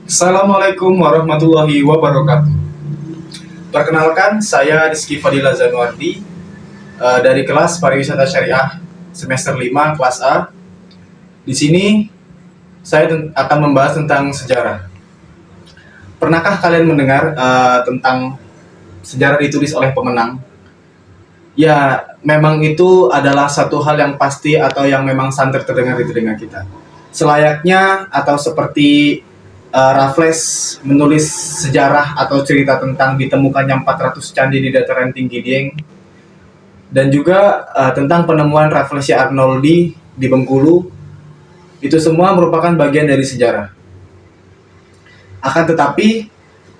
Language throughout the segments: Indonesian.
Assalamualaikum warahmatullahi wabarakatuh. Perkenalkan, saya Rizky Fadila Zanuardi dari kelas Pariwisata Syariah semester 5 kelas A. Di sini saya akan membahas tentang sejarah. Pernahkah kalian mendengar tentang sejarah ditulis oleh pemenang? Ya, memang itu adalah satu hal yang pasti atau yang memang santer terdengar di telinga kita. Selayaknya atau seperti Raffles menulis sejarah atau cerita tentang ditemukannya 400 candi di dataran tinggi Dieng, dan juga tentang penemuan Rafflesia Arnoldi di Bengkulu. Itu semua merupakan bagian dari sejarah. Akan tetapi,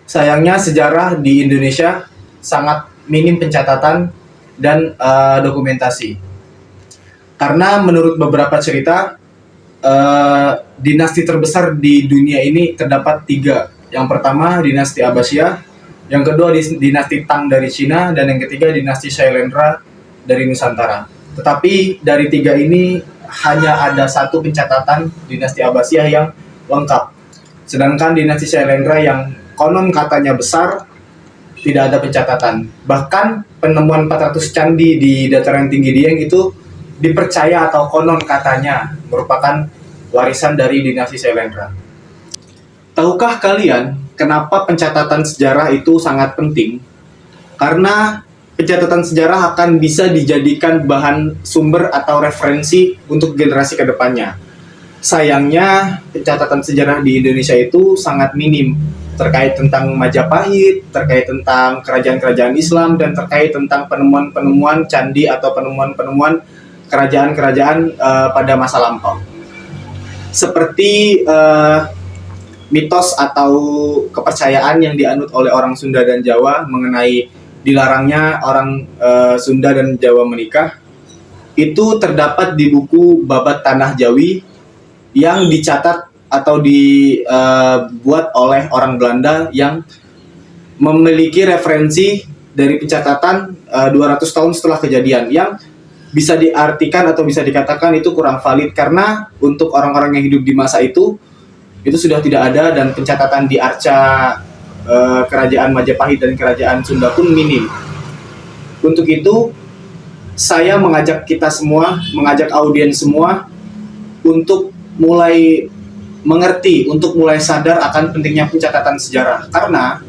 sayangnya sejarah di Indonesia sangat minim pencatatan dan dokumentasi. Karena menurut beberapa cerita, dinasti terbesar di dunia ini terdapat 3. Yang pertama dinasti Abbasiyah, yang kedua dinasti Tang dari Cina, dan yang ketiga dinasti Shailendra dari Nusantara. Tetapi dari 3 ini hanya ada satu pencatatan dinasti Abbasiyah yang lengkap. Sedangkan dinasti Shailendra yang konon katanya besar, tidak ada pencatatan. Bahkan penemuan 400 candi di dataran tinggi Dieng itu dipercaya atau konon katanya merupakan warisan dari dinasti Shailendra. Tahukah kalian kenapa pencatatan sejarah itu sangat penting? Karena pencatatan sejarah akan bisa dijadikan bahan sumber atau referensi untuk generasi kedepannya. Sayangnya pencatatan sejarah di Indonesia itu sangat minim, terkait tentang Majapahit, terkait tentang kerajaan-kerajaan Islam, dan terkait tentang penemuan-penemuan candi atau penemuan-penemuan kerajaan-kerajaan pada masa lampau. Seperti mitos atau kepercayaan yang dianut oleh orang Sunda dan Jawa mengenai dilarangnya orang Sunda dan Jawa menikah, itu terdapat di buku Babat Tanah Jawi yang dicatat atau dibuat oleh orang Belanda yang memiliki referensi dari pencatatan 200 tahun setelah kejadian, yang bisa diartikan atau bisa dikatakan itu kurang valid karena untuk orang-orang yang hidup di masa itu sudah tidak ada, dan pencatatan di arca kerajaan Majapahit dan kerajaan Sunda pun minim. Untuk itu saya mengajak kita semua, mengajak audiens semua untuk mulai mengerti, untuk mulai sadar akan pentingnya pencatatan sejarah. Karena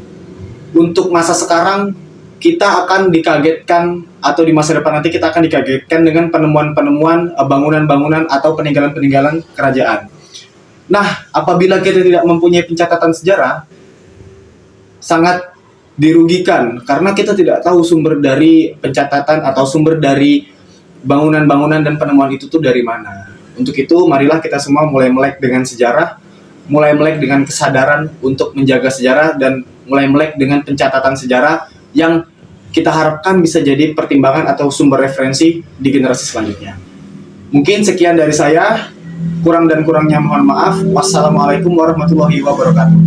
untuk masa sekarang kita akan dikagetkan, atau di masa depan nanti kita akan dikagetkan dengan penemuan-penemuan bangunan-bangunan atau peninggalan-peninggalan kerajaan. Nah, apabila kita tidak mempunyai pencatatan sejarah, sangat dirugikan karena kita tidak tahu sumber dari pencatatan atau sumber dari bangunan-bangunan dan penemuan itu tuh dari mana. Untuk itu, marilah kita semua mulai melek dengan sejarah, mulai melek dengan kesadaran untuk menjaga sejarah, dan mulai melek dengan pencatatan sejarah yang kita harapkan bisa jadi pertimbangan atau sumber referensi di generasi selanjutnya. Mungkin sekian dari saya, kurang dan kurangnya mohon maaf. Wassalamualaikum warahmatullahi wabarakatuh.